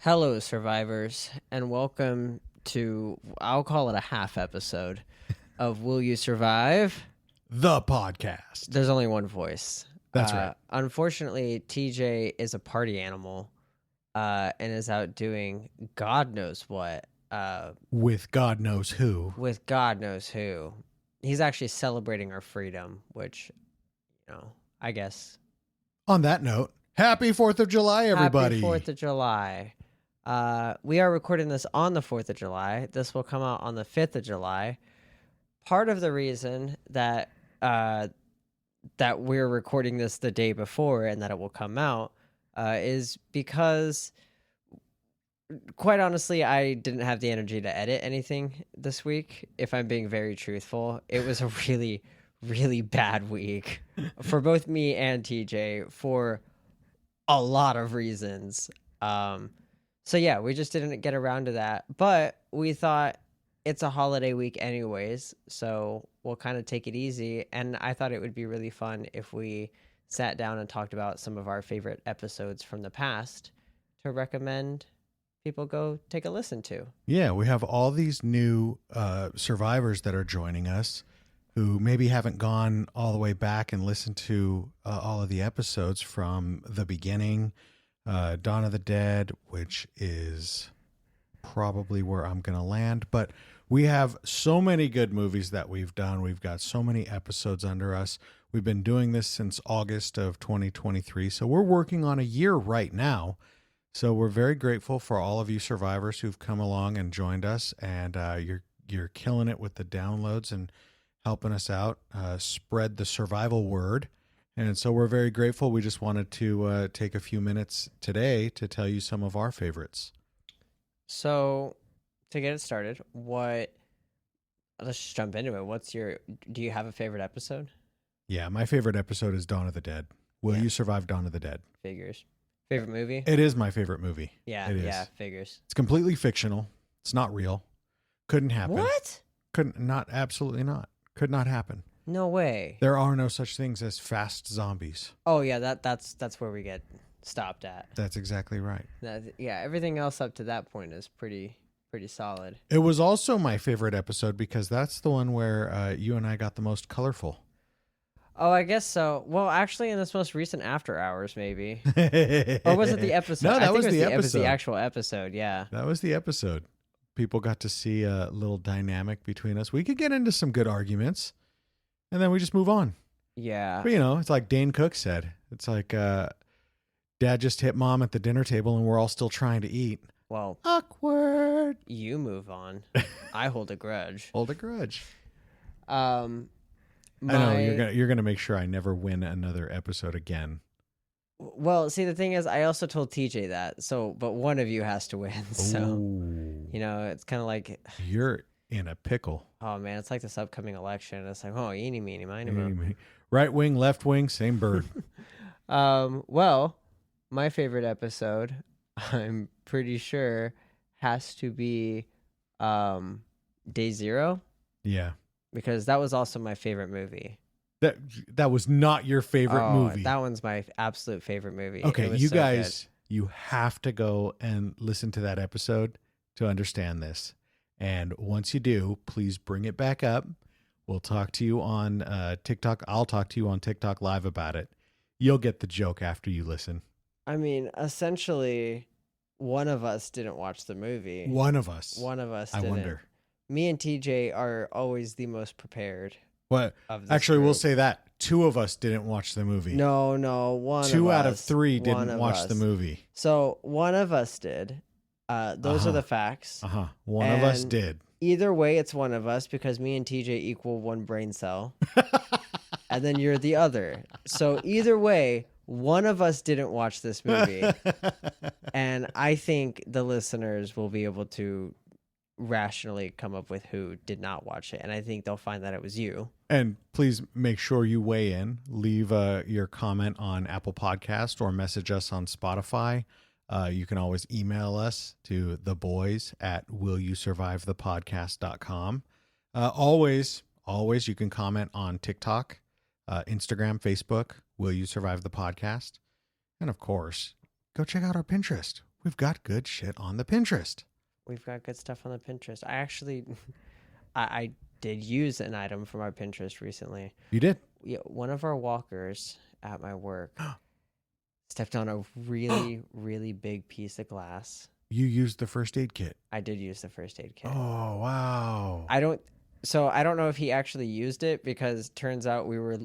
Hello, survivors, and welcome to, I'll call it a half episode of Will You Survive? The podcast. There's only one voice. That's right. Unfortunately, TJ is a party animal and is out doing God knows what With God knows who. with God knows who. He's actually celebrating our freedom, which, I guess. On that note, happy 4th of July, everybody. Happy 4th of July. We are recording this on the 4th of July. This will come out on the 5th of July. Part of the reason that that we're recording this the day before and that it will come out is because, quite honestly, I didn't have the energy to edit anything this week. If I'm being very truthful, it was a really, really bad week for both me and TJ for a lot of reasons. So yeah, we just didn't get around to that, but we thought it's a holiday week anyways, so we'll kind of take it easy. And I thought it would be really fun if we sat down and talked about some of our favorite episodes from the past to recommend people go take a listen to. Yeah, we have all these new survivors that are joining us who maybe haven't gone all the way back and listened to all of the episodes from the beginning. Dawn of the Dead, which is probably where I'm going to land. But we have so many good movies that we've done. We've got so many episodes under us. We've been doing this since August of 2023. So we're working on a year right now. So we're very grateful for all of you survivors who've come along and joined us. And you're killing it with the downloads and helping us out. Spread the survival word. And so we're very grateful. We just wanted to take a few minutes today to tell you some of our favorites. So to get it started, let's just jump into it. Do you have a favorite episode? Yeah, my favorite episode is Dawn of the Dead. Will You Survive Dawn of the Dead? Figures. Favorite movie? It is my favorite movie. Yeah, it is. Yeah, figures. It's completely fictional. It's not real. Couldn't happen. What? Absolutely not. Could not happen. No way. There are no such things as fast zombies. Oh yeah, that's where we get stopped at. That's exactly right. Yeah, everything else up to that point is pretty solid. It was also my favorite episode because that's the one where you and I got the most colorful. Oh, I guess so. Well, actually, in this most recent After Hours, maybe. Or was it the episode? No, that was the It was episode. the actual episode, yeah. That was the episode. People got to see a little dynamic between us. We could get into some good arguments, and then we just move on. Yeah. But, it's like Dane Cook said. It's like Dad just hit Mom at the dinner table, and we're all still trying to eat. Well, awkward. You move on. I hold a grudge. Hold a grudge. I know you're gonna make sure I never win another episode again. Well, see, the thing is, I also told TJ that. So, but one of you has to win. So, Ooh. It's kind of like you're in a pickle. Oh man, it's like this upcoming election. It's like, oh, eeny, meeny, miny, mo. Right wing, left wing, same bird. Well, my favorite episode, I'm pretty sure, has to be Day Zero. Yeah. Because that was also my favorite movie. That was not your favorite movie. That one's my absolute favorite movie. Okay, you guys, you have to go and listen to that episode to understand this. And once you do, please bring it back up. We'll talk to you on TikTok. I'll talk to you on TikTok Live about it. You'll get the joke after you listen. I mean, essentially, one of us didn't watch the movie. One of us. Didn't. I wonder. Me and TJ are always the most prepared. What? Actually, we'll say that. Two of us didn't watch the movie. No, one. Two out of three didn't watch the movie. So one of us did. Those are the facts. One of us did. Either way, it's one of us because me and TJ equal one brain cell. And then you're the other. So either way, one of us didn't watch this movie. And I think the listeners will be able to rationally come up with who did not watch it, and I think they'll find that it was you. And please make sure you weigh in. Leave your comment on Apple Podcast or message us on Spotify. You can always email us to theboys@willyousurvivethepodcast.com. Always you can comment on TikTok, Instagram, Facebook, Will You Survive the Podcast? And of course, go check out our Pinterest. We've got good shit on the Pinterest. We've got good stuff on the Pinterest. I actually, I did use an item from our Pinterest recently. You did? Yeah, one of our walkers at my work stepped on a really, really big piece of glass. You used the first aid kit. I did use the first aid kit. Oh, wow. I don't know if he actually used it, because turns out we were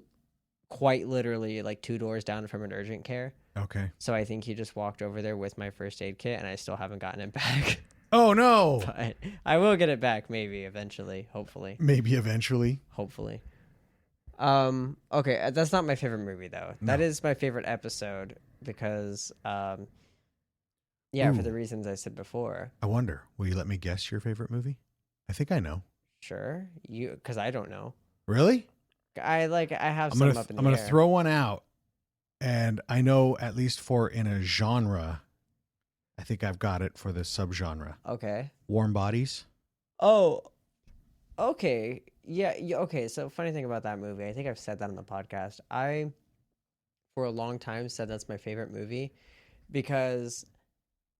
quite literally like 2 doors down from an urgent care. Okay. So I think he just walked over there with my first aid kit, and I still haven't gotten it back. Oh, no. But I will get it back maybe eventually, hopefully. Maybe eventually. Hopefully. Okay, that's not my favorite movie though. No. That is my favorite episode because for Ooh. the reasons I said before. I wonder, will you let me guess your favorite movie? I think I know. Sure. Cuz I don't know. Really? I have I'm some gonna up in I'm the gonna air. throw one out, and I know at least for in a genre. I think I've got it for the subgenre. Okay. Warm Bodies. Oh. Okay. Yeah, okay, so funny thing about that movie, I think I've said that on the podcast. I for a long time said that's my favorite movie because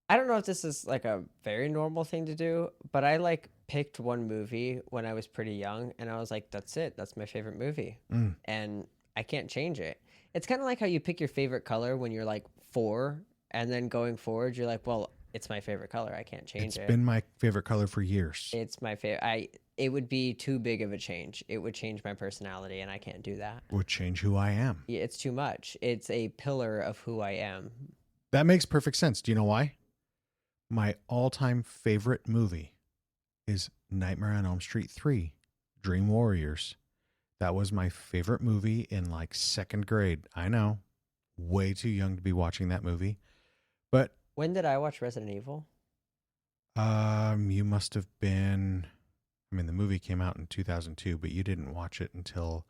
I don't know if this is like a very normal thing to do, but I like picked one movie when I was pretty young and I was like, that's it. That's my favorite movie. Mm. And I can't change it. It's kind of like how you pick your favorite color when you're like 4 and then going forward, you're like, well, it's my favorite color. I can't change it. It's been my favorite color for years. It's my favorite. It would be too big of a change. It would change my personality and I can't do that. Would change who I am. Yeah, it's too much. It's a pillar of who I am. That makes perfect sense. Do you know why? My all-time favorite movie is Nightmare on Elm Street 3, Dream Warriors. That was my favorite movie in like 2nd grade. I know. Way too young to be watching that movie. But When did I watch Resident Evil? you must have been, I mean, the movie came out in 2002, but you didn't watch it until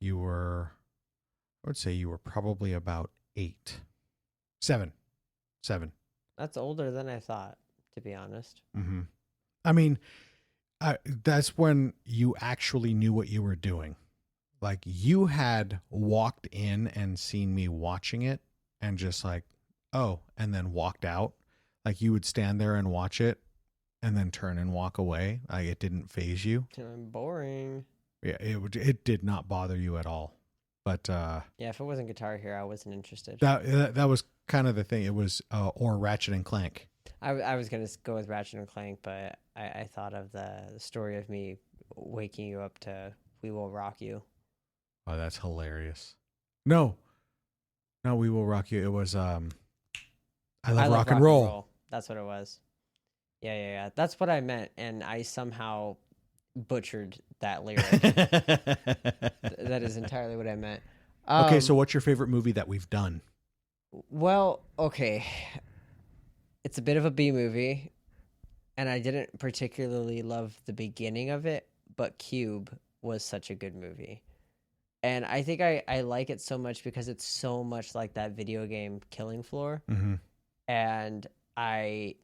you were, I would say you were probably about 8. 7. That's older than I thought, to be honest. Mm-hmm. I mean, that's when you actually knew what you were doing. Like, you had walked in and seen me watching it and just like, oh, and then walked out. Like, you would stand there and watch it and then turn and walk away. Like, it didn't phase you. Boring. Yeah, it did not bother you at all. But Yeah, if it wasn't Guitar Hero, I wasn't interested. that was kind of the thing. It was or Ratchet and Clank. I was gonna go with Ratchet and Clank, but I thought of the story of me waking you up to "We Will Rock You." Oh, that's hilarious. No, We Will Rock You. It was I Love Rock and Roll. That's what it was. Yeah. That's what I meant, and I somehow butchered that lyric. That is entirely what I meant. Okay, so what's your favorite movie that we've done? Well, okay. It's a bit of a B movie, and I didn't particularly love the beginning of it, but Cube was such a good movie. And I think I like it so much because it's so much like that video game Killing Floor. Mm-hmm. And I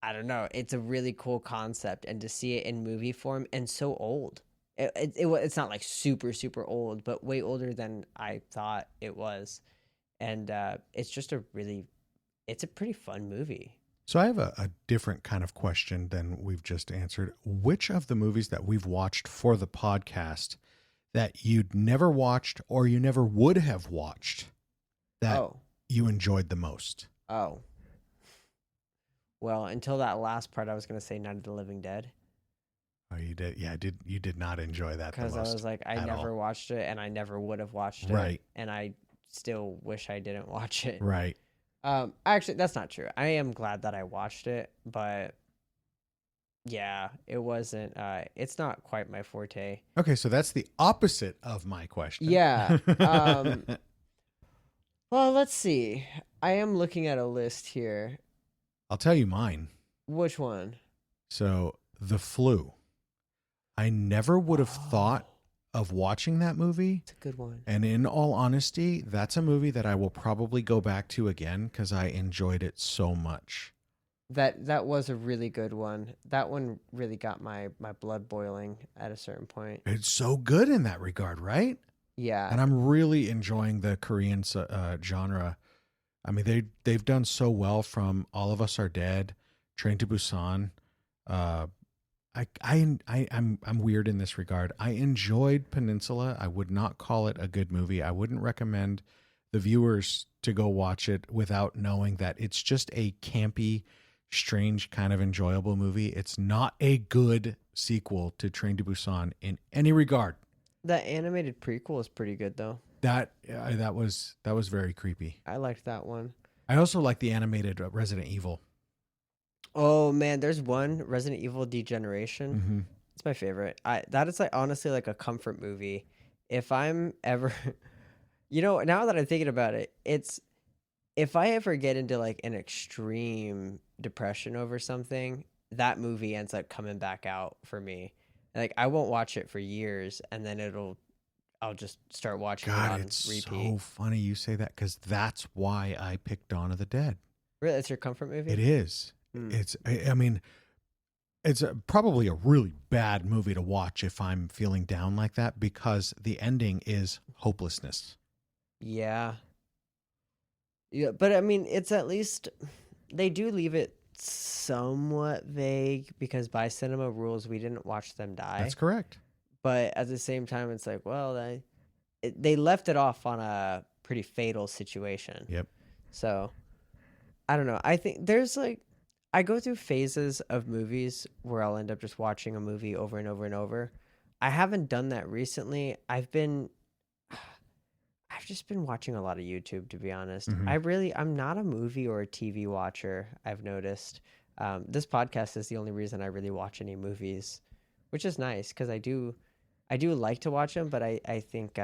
don't know, it's a really cool concept, and to see it in movie form and so old. It's not like super, super old, but way older than I thought it was. And it's just it's a pretty fun movie. So I have a different kind of question than we've just answered. Which of the movies that we've watched for the podcast that you'd never watched or you never would have watched that you enjoyed the most? Oh. Well, until that last part, I was going to say Night of the Living Dead. Oh, you did? Yeah, you did not enjoy that the most. Because I was like, I never watched it, and I never would have watched it. Right. And I still wish I didn't watch it. Right. Actually, that's not true. I am glad that I watched it, but yeah, it wasn't. It's not quite my forte. Okay, so that's the opposite of my question. Yeah. Well, let's see. I am looking at a list here. I'll tell you mine. Which one? So, The Flu. I never would have thought of watching that movie. It's a good one. And in all honesty, that's a movie that I will probably go back to again because I enjoyed it so much. That was a really good one. That one really got my blood boiling at a certain point. It's so good in that regard, right? Yeah. And I'm really enjoying the Korean genre I mean, they've done so well from All of Us Are Dead, Train to Busan. Uh, I'm weird in this regard. I enjoyed Peninsula. I would not call it a good movie. I wouldn't recommend the viewers to go watch it without knowing that it's just a campy, strange kind of enjoyable movie. It's not a good sequel to Train to Busan in any regard. That animated prequel is pretty good though. That was very creepy. I liked that one. I also like the animated Resident Evil. Oh man, there's one Resident Evil Degeneration. Mm-hmm. It's my favorite. That is like honestly like a comfort movie. If I'm ever, now that I'm thinking about it, it's if I ever get into like an extreme depression over something, that movie ends up coming back out for me. Like I won't watch it for years, and then I'll just start watching it God, on it's repeat. so funny you say that because that's why I picked Dawn of the Dead. Really, it's your comfort movie? It is. Mm. I mean, it's probably a really bad movie to watch if I'm feeling down like that because the ending is hopelessness. Yeah. Yeah, but I mean, it's at least they do leave it somewhat vague because by cinema rules, we didn't watch them die. That's correct. But at the same time, it's like, well, they left it off on a pretty fatal situation. Yep. So I don't know. I think there's like I go through phases of movies where I'll end up just watching a movie over and over and over. I haven't done that recently. I've just been watching a lot of YouTube, to be honest. Mhm. I'm not a movie or a TV watcher, I've noticed. This podcast is the only reason I really watch any movies, which is nice because I do like to watch them, but I think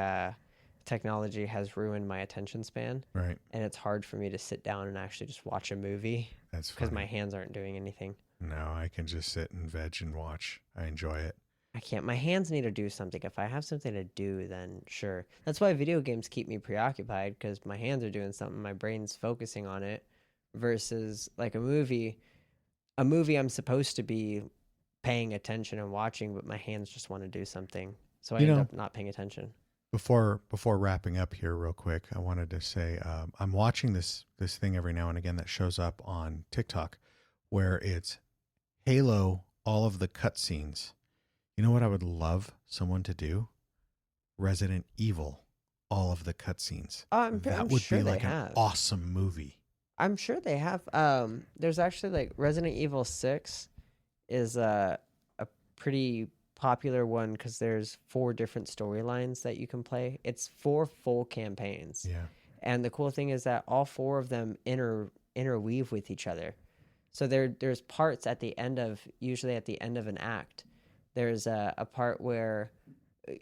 technology has ruined my attention span, Right. and it's hard for me to sit down and actually just watch a movie That's because funny. my hands aren't doing anything. No, I can just sit and veg and watch. I enjoy it. I can't. My hands need to do something. If I have something to do, then sure. That's why video games keep me preoccupied because my hands are doing something. My brain's focusing on it versus like a movie. A movie I'm supposed to be paying attention and watching, but my hands just want to do something. So I You end know, up not paying attention. Before wrapping up here, real quick, I wanted to say I'm watching this thing every now and again that shows up on TikTok, where it's Halo, all of the cutscenes. You know what I would love someone to do? Resident Evil, all of the cutscenes. I'm That would sure be they like an have. awesome movie. I'm sure they have. There's actually like Resident Evil 6 is a pretty popular one because there's 4 different storylines that you can play. It's 4 full campaigns. Yeah. And the cool thing is that all 4 of them interweave with each other. So there's parts at the end of usually at the end of an act. There's a part where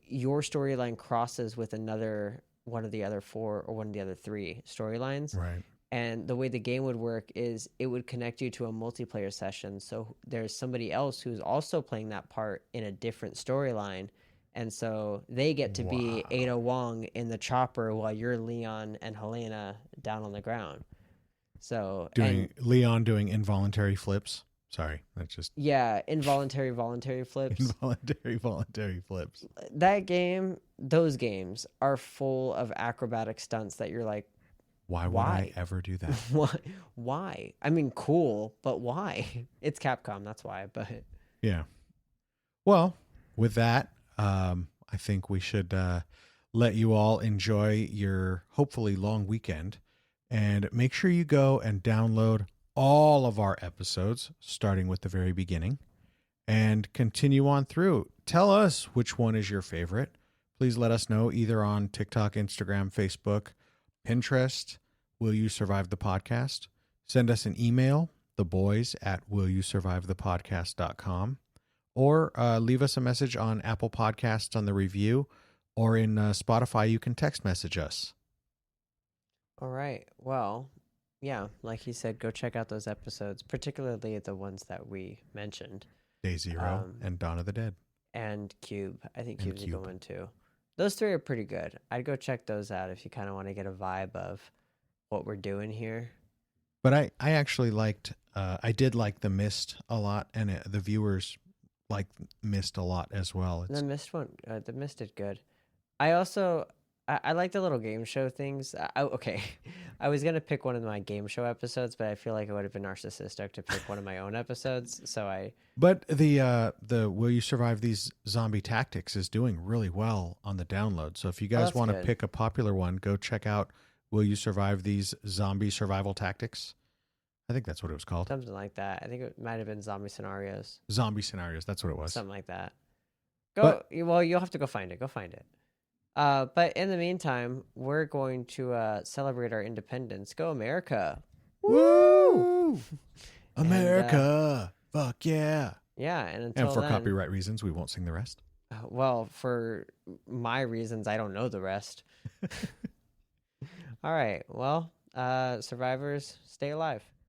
your storyline crosses with another one of the other 4 or one of the other 3 storylines. Right. And the way the game would work is it would connect you to a multiplayer session. So there's somebody else who's also playing that part in a different storyline. And so they get to be Wow. Ada Wong in the chopper while you're Leon and Helena down on the ground. So Leon doing involuntary flips. Sorry, that's just yeah, voluntary flips. voluntary flips. Those games are full of acrobatic stunts that you're like, Why would why? I ever do that? Why? I mean, cool, but why? It's Capcom, that's why. But Yeah. Well, with that, I think we should let you all enjoy your hopefully long weekend. And make sure you go and download all of our episodes, starting with the very beginning, and continue on through. Tell us which one is your favorite. Please let us know either on TikTok, Instagram, Facebook, Pinterest. Will You Survive the Podcast? Send us an email, theboys@willyousurvivethepodcast.com, or leave us a message on Apple Podcasts on the review, or in Spotify, you can text message us. all right. Well, yeah, like you said, go check out those episodes, particularly the ones that we mentioned. Day Zero and Dawn of the Dead. And Cube. I think And Cube's a good Cube. one too. Those 3 are pretty good. I'd go check those out if you kind of want to get a vibe of what we're doing here. But I actually liked, I did like The Mist a lot, and the viewers liked Mist a lot as well. The Mist one, the Mist did good. I also, I like the little game show things. Okay, I was gonna pick one of my game show episodes, but I feel like it would have been narcissistic to pick one of my own episodes. So I But the Will You Survive These Zombie Tactics is doing really well on the download. So if you guys that's want to good. pick a popular one, go check out Will You Survive These Zombie Survival Tactics. I think that's what it was called. Something like that. I think it might have been zombie scenarios, Zombie Scenarios. That's what it was. something like that. Go. But Well, you'll have to go find it. Go find it. But in the meantime, we're going to celebrate our independence. Go America! woo, And, America, fuck yeah! Yeah, and until And for then, copyright reasons, we won't sing the rest. well, for my reasons, I don't know the rest. All right. Well, survivors, stay alive.